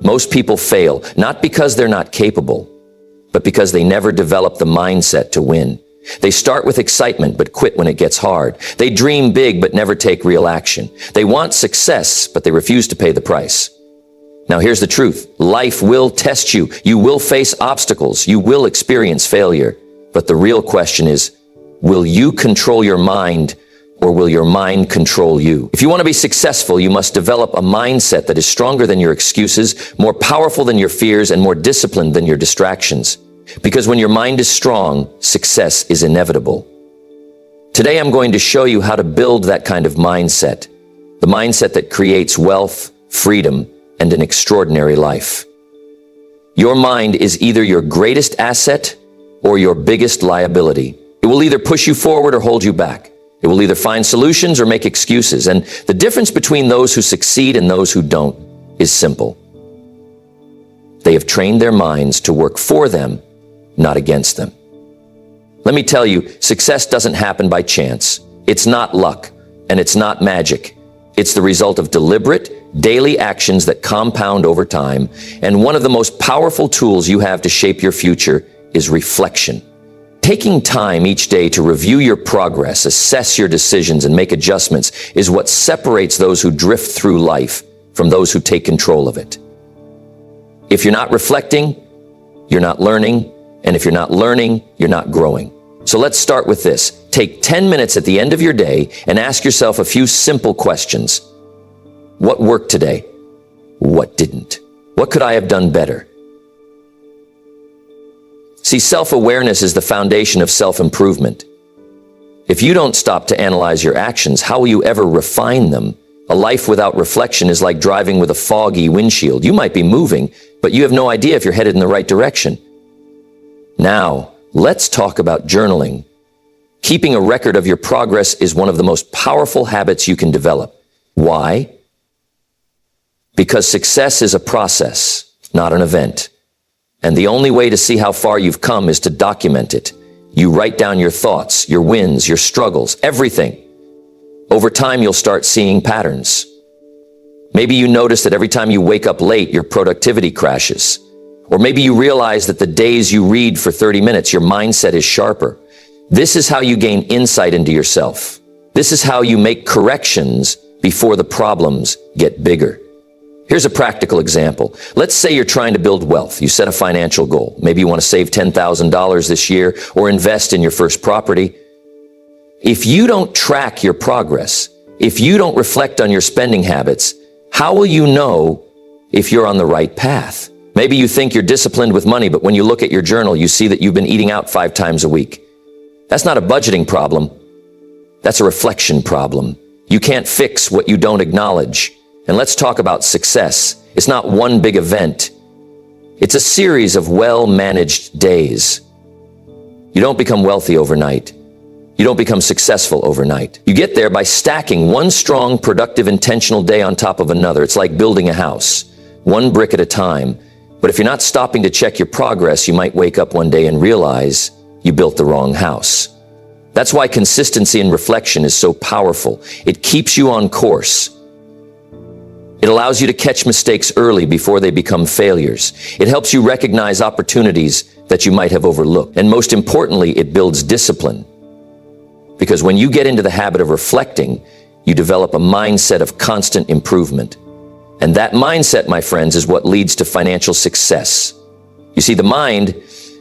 Most people fail, not because they're not capable, but because they never develop the mindset to win. They start with excitement, but quit when it gets hard. They dream big, but never take real action. They want success, but they refuse to pay the price. Now here's the truth. Life will test you. You will face obstacles. You will experience failure. But the real question is, will you control your mind, or will your mind control you? If you want to be successful, you must develop a mindset that is stronger than your excuses, more powerful than your fears, and more disciplined than your distractions. Because when your mind is strong, success is inevitable. Today I'm going to show you how to build that kind of mindset, the mindset that creates wealth, freedom, and an extraordinary life. Your mind is either your greatest asset or your biggest liability. It will either push you forward or hold you back. It will either find solutions or make excuses. And the difference between those who succeed and those who don't is simple. They have trained their minds to work for them, not against them. Let me tell you, success doesn't happen by chance. It's not luck, and it's not magic. It's the result of deliberate, daily actions that compound over time. And one of the most powerful tools you have to shape your future is reflection. Taking time each day to review your progress, assess your decisions, and make adjustments is what separates those who drift through life from those who take control of it. If you're not reflecting, you're not learning, and if you're not learning, you're not growing. So let's start with this. Take 10 minutes at the end of your day and ask yourself a few simple questions. What worked today? What didn't? What could I have done better? See, self-awareness is the foundation of self-improvement. If you don't stop to analyze your actions, how will you ever refine them? A life without reflection is like driving with a foggy windshield. You might be moving, but you have no idea if you're headed in the right direction. Now, let's talk about journaling. Keeping a record of your progress is one of the most powerful habits you can develop. Why? Because success is a process, not an event. And the only way to see how far you've come is to document it. You write down your thoughts, your wins, your struggles, everything. Over time, you'll start seeing patterns. Maybe you notice that every time you wake up late, your productivity crashes. Or maybe you realize that the days you read for 30 minutes, your mindset is sharper. This is how you gain insight into yourself. This is how you make corrections before the problems get bigger. Here's a practical example. Let's say you're trying to build wealth. You set a financial goal. Maybe you want to save $10,000 this year or invest in your first property. If you don't track your progress, if you don't reflect on your spending habits, how will you know if you're on the right path? Maybe you think you're disciplined with money, but when you look at your journal, you see that you've been eating out 5 times a week. That's not a budgeting problem. That's a reflection problem. You can't fix what you don't acknowledge. And let's talk about success. It's not one big event. It's a series of well-managed days. You don't become wealthy overnight. You don't become successful overnight. You get there by stacking one strong, productive, intentional day on top of another. It's like building a house, one brick at a time. But if you're not stopping to check your progress, you might wake up one day and realize you built the wrong house. That's why consistency and reflection is so powerful. It keeps you on course. It allows you to catch mistakes early before they become failures. It helps you recognize opportunities that you might have overlooked. And most importantly, it builds discipline. Because when you get into the habit of reflecting, you develop a mindset of constant improvement. And that mindset, my friends, is what leads to financial success. You see, the mind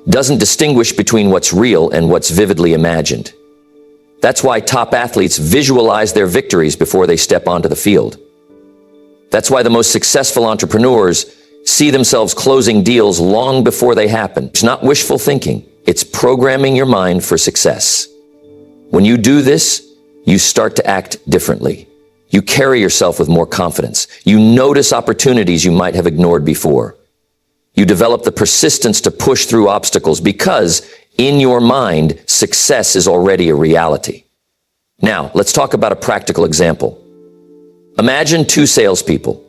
doesn't distinguish between what's real and what's vividly imagined. That's why top athletes visualize their victories before they step onto the field. That's why the most successful entrepreneurs see themselves closing deals long before they happen. It's not wishful thinking. It's programming your mind for success. When you do this, you start to act differently. You carry yourself with more confidence. You notice opportunities you might have ignored before. You develop the persistence to push through obstacles because in your mind, success is already a reality. Now, let's talk about a practical example. Imagine 2 salespeople.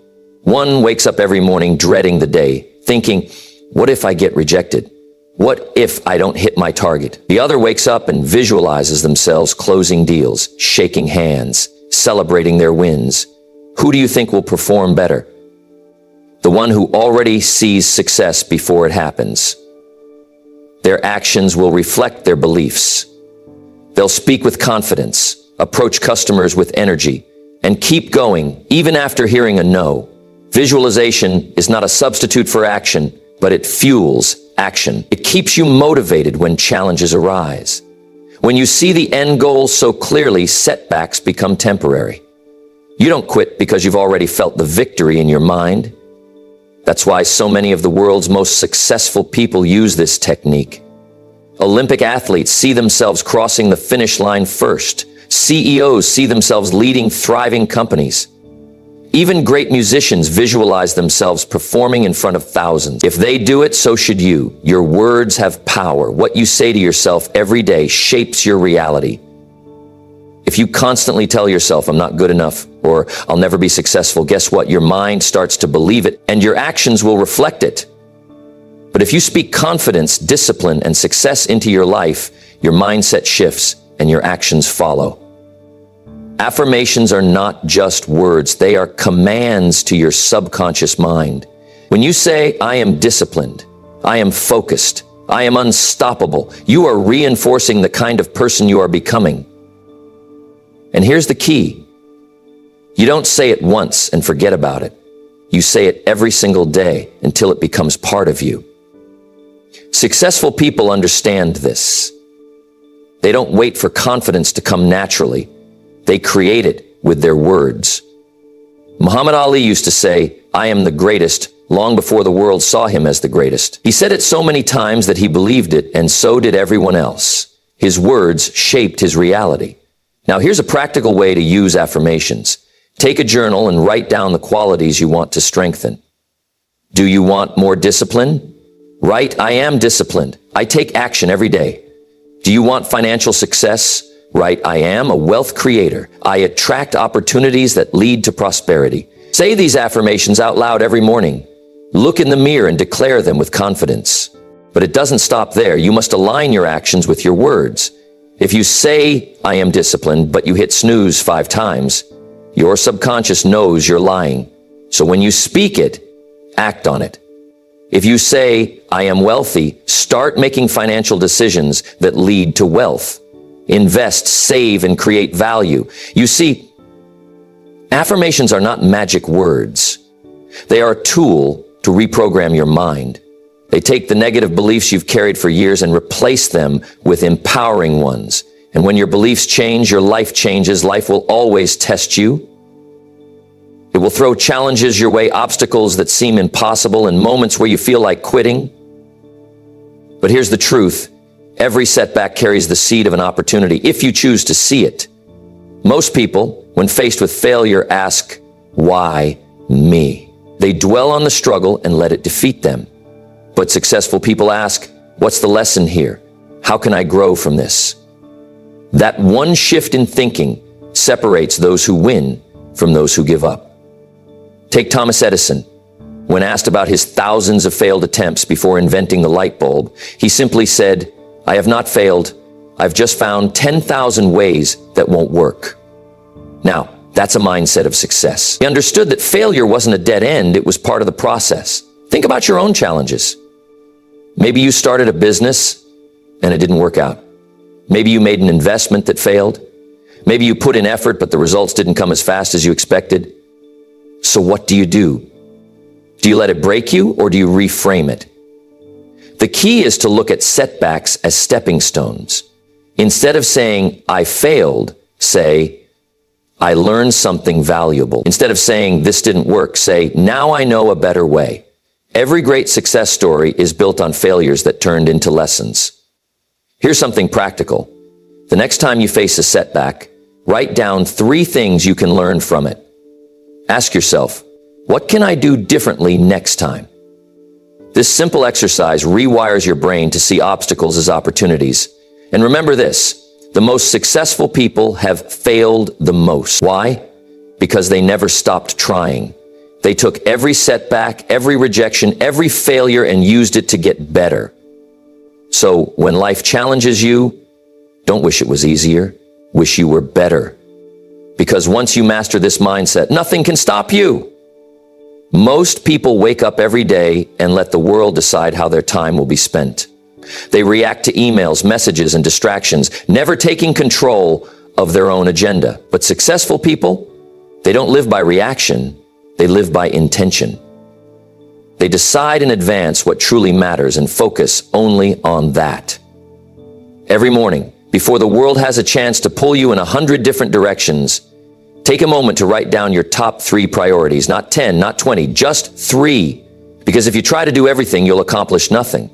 One wakes up every morning dreading the day, thinking, what if I get rejected? What if I don't hit my target? The other wakes up and visualizes themselves closing deals, shaking hands, celebrating their wins. Who do you think will perform better? the one who already sees success before it happens. Their actions will reflect their beliefs. They'll speak with confidence, approach customers with energy, and keep going even after hearing a no. Visualization is not a substitute for action, but it fuels action. It keeps you motivated when challenges arise. When you see the end goal so clearly, setbacks become temporary. You don't quit because you've already felt the victory in your mind. That's why so many of the world's most successful people use this technique. Olympic athletes see themselves crossing the finish line first. CEOs see themselves leading thriving companies. Even great musicians visualize themselves performing in front of thousands. If they do it, so should you. Your words have power. What you say to yourself every day shapes your reality. If you constantly tell yourself, I'm not good enough, or I'll never be successful, guess what? Your mind starts to believe it, and your actions will reflect it. But if you speak confidence, discipline, and success into your life, your mindset shifts and your actions follow. Affirmations are not just words, they are commands to your subconscious mind. When you say, I am disciplined, I am focused, I am unstoppable, you are reinforcing the kind of person you are becoming. And here's the key. You don't say it once and forget about it. You say it every single day until it becomes part of you. Successful people understand this. They don't wait for confidence to come naturally. They create it with their words. Muhammad Ali used to say, I am the greatest, long before the world saw him as the greatest. He said it so many times that he believed it, and so did everyone else. His words shaped his reality. Now here's a practical way to use affirmations. Take a journal and write down the qualities you want to strengthen. Do you want more discipline? Write, I am disciplined. I take action every day. Do you want financial success? Write, I am a wealth creator. I attract opportunities that lead to prosperity. Say these affirmations out loud every morning. Look in the mirror and declare them with confidence. But it doesn't stop there. You must align your actions with your words. If you say, I am disciplined, but you hit snooze 5 times, your subconscious knows you're lying. So when you speak it, act on it. If you say, I am wealthy, start making financial decisions that lead to wealth. Invest, save, and create value. You see, affirmations are not magic words. They are a tool to reprogram your mind. They take the negative beliefs you've carried for years and replace them with empowering ones. And when your beliefs change, your life changes. Life will always test you. It will throw challenges your way, obstacles that seem impossible, and moments where you feel like quitting. But here's the truth. Every setback carries the seed of an opportunity if you choose to see it. Most people, when faced with failure, ask, why me? They dwell on the struggle and let it defeat them. But successful people ask, what's the lesson here? How can I grow from this? That one shift in thinking separates those who win from those who give up. Take Thomas Edison. When asked about his thousands of failed attempts before inventing the light bulb, he simply said, I have not failed. I've just found 10,000 ways that won't work. Now, that's a mindset of success. He understood that failure wasn't a dead end, it was part of the process. Think about your own challenges. Maybe you started a business and it didn't work out. Maybe you made an investment that failed. Maybe you put in effort, but the results didn't come as fast as you expected. So what do? Do you let it break you, or do you reframe it? The key is to look at setbacks as stepping stones. Instead of saying, I failed, say, I learned something valuable. Instead of saying, this didn't work, say, now I know a better way. Every great success story is built on failures that turned into lessons. Here's something practical. The next time you face a setback, write down 3 things you can learn from it. Ask yourself, what can I do differently next time? This simple exercise rewires your brain to see obstacles as opportunities. And remember this, the most successful people have failed the most. Why? Because they never stopped trying. They took every setback, every rejection, every failure, and used it to get better. So when life challenges you, don't wish it was easier. Wish you were better. Because once you master this mindset, nothing can stop you. Most people wake up every day and let the world decide how their time will be spent. They react to emails, messages, and distractions, never taking control of their own agenda. But successful people, they don't live by reaction, they live by intention. They decide in advance what truly matters and focus only on that. Every morning, before the world has a chance to pull you in 100 different directions, take a moment to write down your top 3 priorities, not 10, not 20, just 3. Because if you try to do everything, you'll accomplish nothing.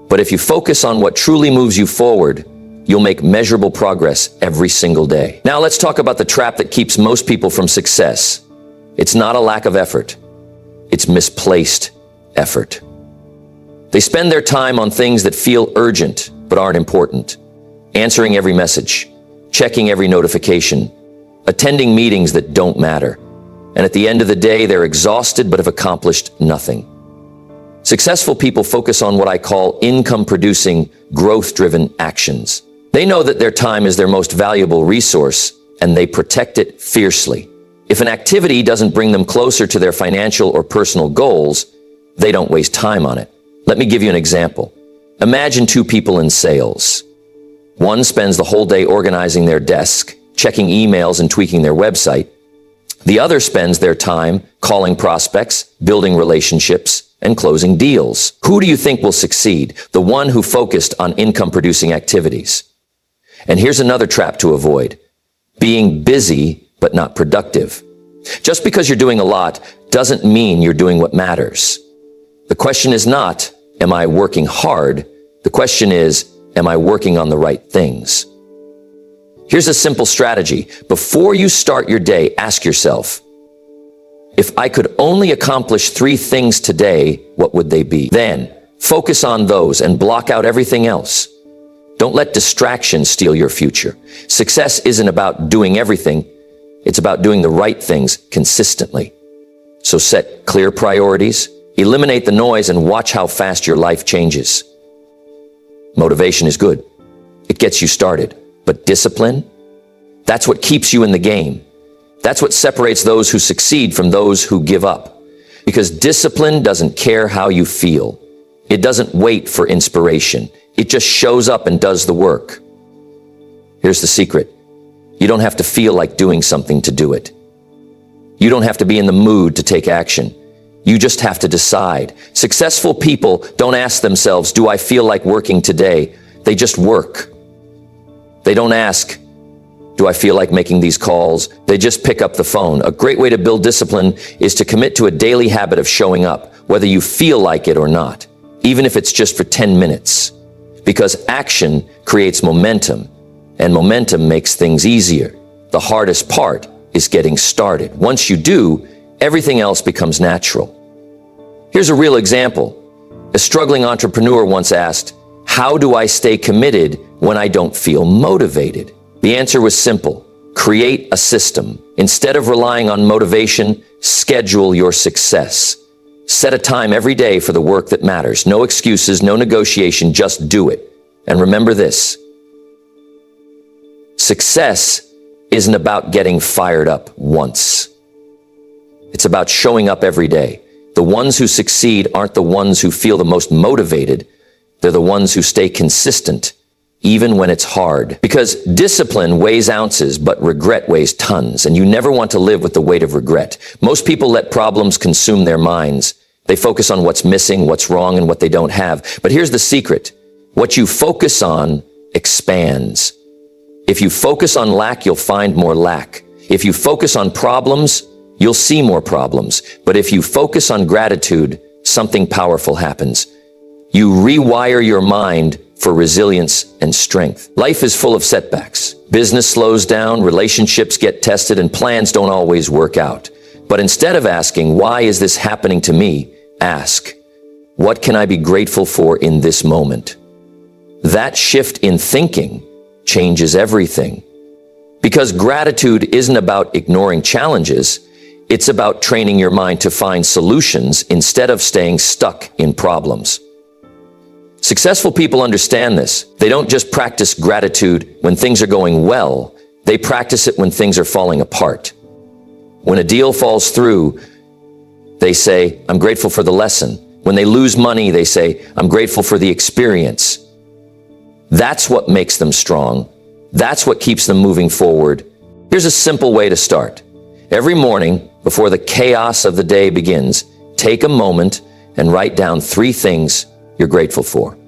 But if you focus on what truly moves you forward, you'll make measurable progress every single day. Now let's talk about the trap that keeps most people from success. It's not a lack of effort. It's misplaced effort. They spend their time on things that feel urgent but aren't important. Answering every message, checking every notification, attending meetings that don't matter. And at the end of the day, they're exhausted but have accomplished nothing. Successful people focus on what I call income-producing, growth-driven actions. They know that their time is their most valuable resource, and they protect it fiercely. If an activity doesn't bring them closer to their financial or personal goals, they don't waste time on it. Let me give you an example. Imagine 2 people in sales. One spends the whole day organizing their desk, checking emails and tweaking their website. The other spends their time calling prospects, building relationships, and closing deals. Who do you think will succeed? The one who focused on income-producing activities. And here's another trap to avoid: being busy but not productive. Just because you're doing a lot doesn't mean you're doing what matters. The question is not, am I working hard? The question is, am I working on the right things? Here's a simple strategy. Before you start your day, ask yourself, if I could only accomplish 3 things today, what would they be? Then, focus on those and block out everything else. Don't let distractions steal your future. Success isn't about doing everything. It's about doing the right things consistently. So set clear priorities, eliminate the noise, and watch how fast your life changes. Motivation is good. It gets you started. But discipline, that's what keeps you in the game. That's what separates those who succeed from those who give up. Because discipline doesn't care how you feel. It doesn't wait for inspiration. It just shows up and does the work. Here's the secret. You don't have to feel like doing something to do it. You don't have to be in the mood to take action. You just have to decide. Successful people don't ask themselves, do I feel like working today? They just work. They don't ask, do I feel like making these calls? They just pick up the phone. A great way to build discipline is to commit to a daily habit of showing up, whether you feel like it or not, even if it's just for 10 minutes. Because action creates momentum, and momentum makes things easier. The hardest part is getting started. Once you do, everything else becomes natural. Here's a real example. A struggling entrepreneur once asked, how do I stay committed when I don't feel motivated? The answer was simple. Create a system. Instead of relying on motivation, schedule your success. Set a time every day for the work that matters. No excuses, no negotiation, just do it. And remember this. Success isn't about getting fired up once. It's about showing up every day. The ones who succeed aren't the ones who feel the most motivated. They're the ones who stay consistent, even when it's hard. Because discipline weighs ounces, but regret weighs tons, and you never want to live with the weight of regret. Most people let problems consume their minds. They focus on what's missing, what's wrong, and what they don't have. But here's the secret. What you focus on expands. If you focus on lack, you'll find more lack. If you focus on problems, you'll see more problems. But if you focus on gratitude, something powerful happens. You rewire your mind for resilience and strength. Life is full of setbacks. Business slows down, relationships get tested, and plans don't always work out. But instead of asking, why is this happening to me? Ask, what can I be grateful for in this moment? That shift in thinking changes everything. Because gratitude isn't about ignoring challenges, it's about training your mind to find solutions instead of staying stuck in problems. Successful people understand this. They don't just practice gratitude when things are going well, they practice it when things are falling apart. When a deal falls through, they say, I'm grateful for the lesson. When they lose money, they say, I'm grateful for the experience. That's what makes them strong. That's what keeps them moving forward. Here's a simple way to start. Every morning, before the chaos of the day begins, take a moment and write down 3 things you're grateful for.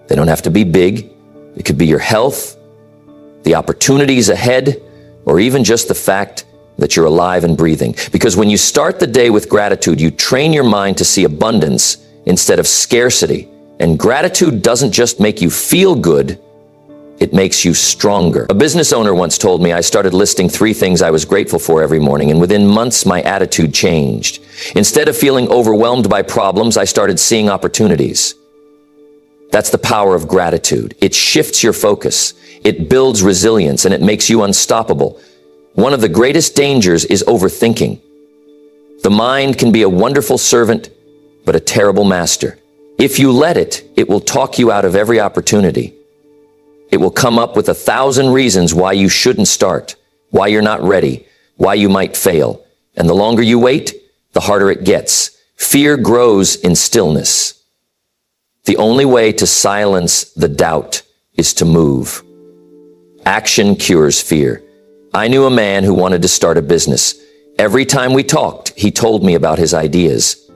They don't have to be big. It could be your health, the opportunities ahead, or even just the fact that you're alive and breathing. Because when you start the day with gratitude, you train your mind to see abundance instead of scarcity. And gratitude doesn't just make you feel good, it makes you stronger. A business owner once told me I started listing 3 things I was grateful for every morning, and within months my attitude changed. Instead of feeling overwhelmed by problems, I started seeing opportunities. That's the power of gratitude. It shifts your focus, it builds resilience, and it makes you unstoppable. One of the greatest dangers is overthinking. The mind can be a wonderful servant, but a terrible master. If you let it, it will talk you out of every opportunity. It will come up with 1,000 reasons why you shouldn't start, why you're not ready, why you might fail. And the longer you wait, the harder it gets. Fear grows in stillness. The only way to silence the doubt is to move. Action cures fear. I knew a man who wanted to start a business. Every time we talked, he told me about his ideas.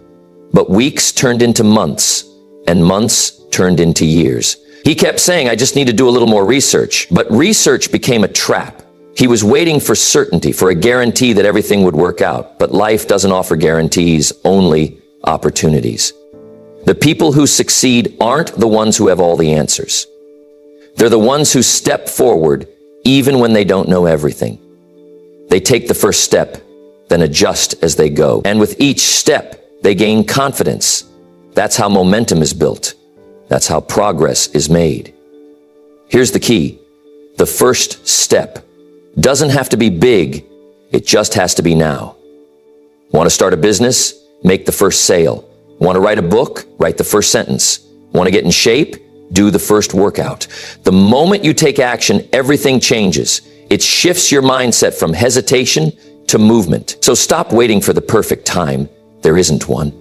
But weeks turned into months, and months turned into years. He kept saying, I just need to do a little more research. But research became a trap. He was waiting for certainty, for a guarantee that everything would work out. But life doesn't offer guarantees, only opportunities. The people who succeed aren't the ones who have all the answers. They're the ones who step forward even when they don't know everything. They take the first step, then adjust as they go. And with each step, they gain confidence. That's how momentum is built. That's how progress is made. Here's the key. The first step doesn't have to be big. It just has to be now. Want to start a business? Make the first sale. Want to write a book? Write the first sentence. Want to get in shape? Do the first workout. The moment you take action, everything changes. It shifts your mindset from hesitation to movement. So stop waiting for the perfect time. There isn't one.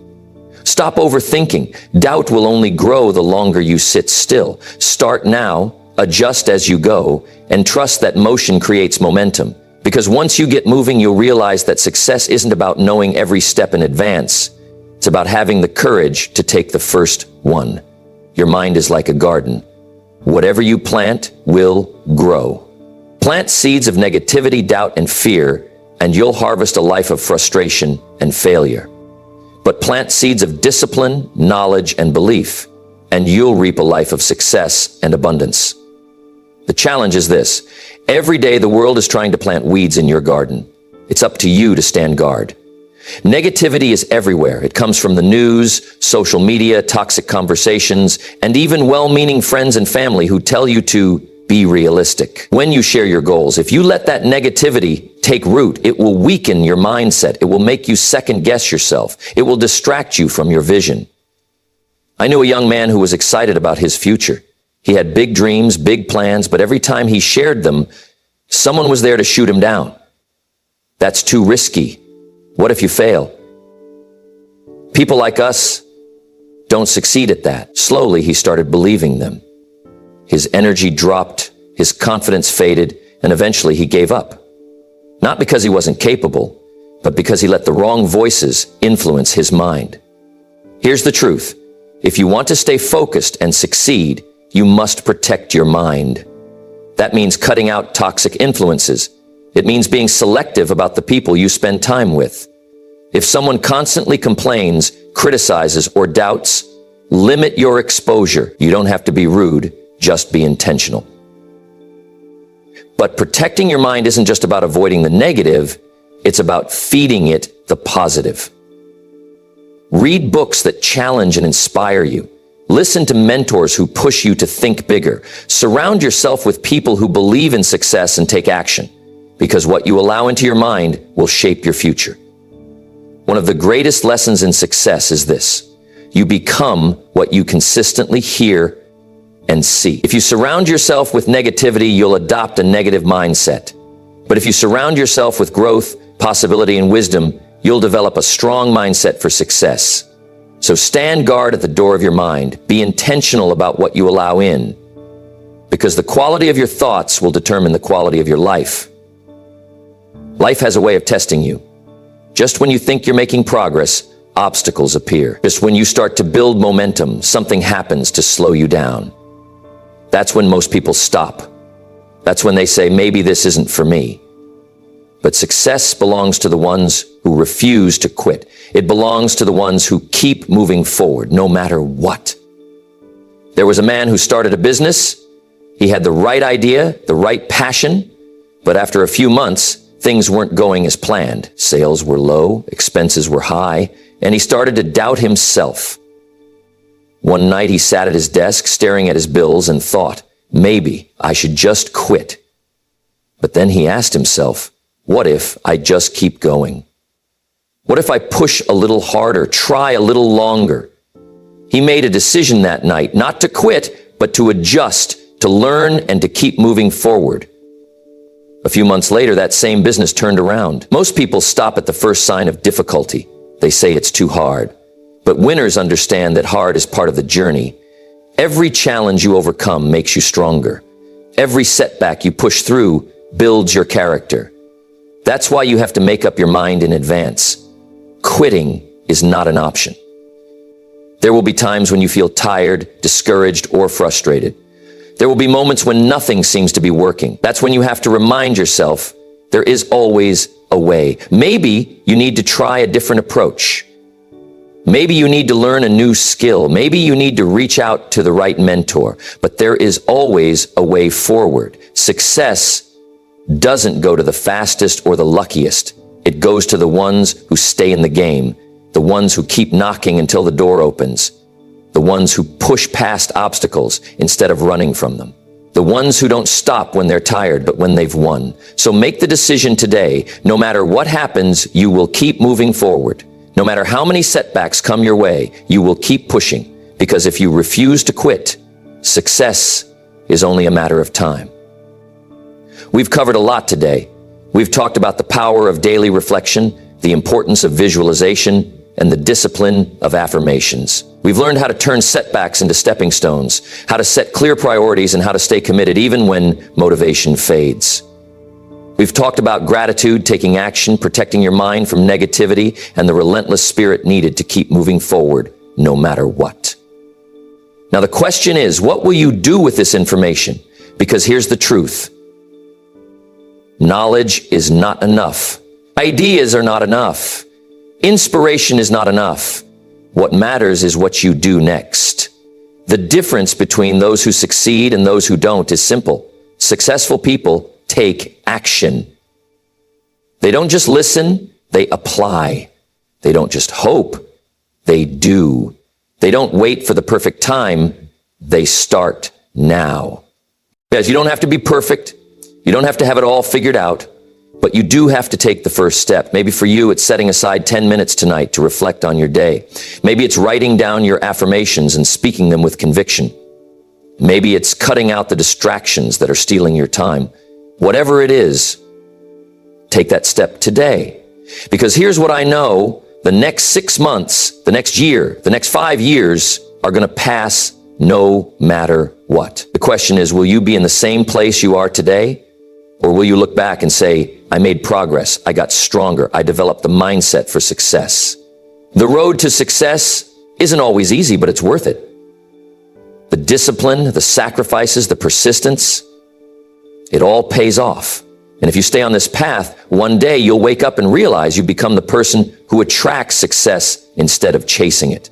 Stop overthinking. Doubt will only grow the longer you sit still. Start now, adjust as you go, and trust that motion creates momentum. Because once you get moving, you'll realize that success isn't about knowing every step in advance. It's about having the courage to take the first one. Your mind is like a garden. Whatever you plant will grow. Plant seeds of negativity, doubt, and fear, and you'll harvest a life of frustration and failure. But plant seeds of discipline, knowledge, and belief, and you'll reap a life of success and abundance. The challenge is this. Every day the world is trying to plant weeds in your garden. It's up to you to stand guard. Negativity is everywhere. It comes from the news, social media, toxic conversations, and even well-meaning friends and family who tell you to be realistic. When you share your goals, if you let that negativity take root, it will weaken your mindset. It will make you second-guess yourself. It will distract you from your vision. I knew a young man who was excited about his future. He had big dreams, big plans, but every time he shared them, someone was there to shoot him down. That's too risky. What if you fail? People like us don't succeed at that. Slowly, he started believing them. His energy dropped, his confidence faded, and eventually he gave up. Not because he wasn't capable, but because he let the wrong voices influence his mind. Here's the truth. If you want to stay focused and succeed, you must protect your mind. That means cutting out toxic influences. It means being selective about the people you spend time with. If someone constantly complains, criticizes, or doubts, limit your exposure. You don't have to be rude, just be intentional. But protecting your mind isn't just about avoiding the negative, it's about feeding it the positive. Read books that challenge and inspire you. Listen to mentors who push you to think bigger. Surround yourself with people who believe in success and take action, because what you allow into your mind will shape your future. One of the greatest lessons in success is this: you become what you consistently hear and see. If you surround yourself with negativity, you'll adopt a negative mindset. But if you surround yourself with growth, possibility, and wisdom, you'll develop a strong mindset for success. So stand guard at the door of your mind. Be intentional about what you allow in, because the quality of your thoughts will determine the quality of your life. Life has a way of testing you. Just when you think you're making progress, obstacles appear. Just when you start to build momentum, something happens to slow you down. That's when most people stop. That's when they say, maybe this isn't for me. But success belongs to the ones who refuse to quit. It belongs to the ones who keep moving forward, no matter what. There was a man who started a business. He had the right idea, the right passion, but after a few months, things weren't going as planned. Sales were low, expenses were high, and he started to doubt himself. One night he sat at his desk staring at his bills and thought, maybe I should just quit. But then he asked himself, what if I just keep going? What if I push a little harder, try a little longer? He made a decision that night, not to quit, but to adjust, to learn, and to keep moving forward. A few months later, that same business turned around. Most people stop at the first sign of difficulty. They say it's too hard. But winners understand that hard is part of the journey. Every challenge you overcome makes you stronger. Every setback you push through builds your character. That's why you have to make up your mind in advance. Quitting is not an option. There will be times when you feel tired, discouraged, or frustrated. There will be moments when nothing seems to be working. That's when you have to remind yourself there is always a way. Maybe you need to try a different approach. Maybe you need to learn a new skill. Maybe you need to reach out to the right mentor. But there is always a way forward. Success doesn't go to the fastest or the luckiest. It goes to the ones who stay in the game, the ones who keep knocking until the door opens, the ones who push past obstacles instead of running from them, the ones who don't stop when they're tired but when they've won. So make the decision today. No matter what happens, you will keep moving forward. No matter how many setbacks come your way, you will keep pushing, because if you refuse to quit, success is only a matter of time. We've covered a lot today. We've talked about the power of daily reflection, the importance of visualization, and the discipline of affirmations. We've learned how to turn setbacks into stepping stones, how to set clear priorities, and how to stay committed even when motivation fades. We've talked about gratitude, taking action, protecting your mind from negativity, and the relentless spirit needed to keep moving forward no matter what. Now the question is, what will you do with this information? Because here's the truth. Knowledge is not enough. Ideas are not enough. Inspiration is not enough. What matters is what you do next. The difference between those who succeed and those who don't is simple. Successful people take action. They don't just listen, they apply. They don't just hope, they do. They don't wait for the perfect time, they start now. Guys, you don't have to be perfect. You don't have to have it all figured out, but you do have to take the first step. Maybe for you, it's setting aside 10 minutes tonight to reflect on your day. Maybe it's writing down your affirmations and speaking them with conviction. Maybe it's cutting out the distractions that are stealing your time. Whatever it is, take that step today. Because here's what I know, the next 6 months, the next year, the next 5 years are going to pass no matter what. The question is, will you be in the same place you are today? Or will you look back and say, I made progress, I got stronger, I developed the mindset for success? The road to success isn't always easy, but it's worth it. The discipline, the sacrifices, the persistence, it all pays off. And if you stay on this path, one day you'll wake up and realize you become the person who attracts success instead of chasing it.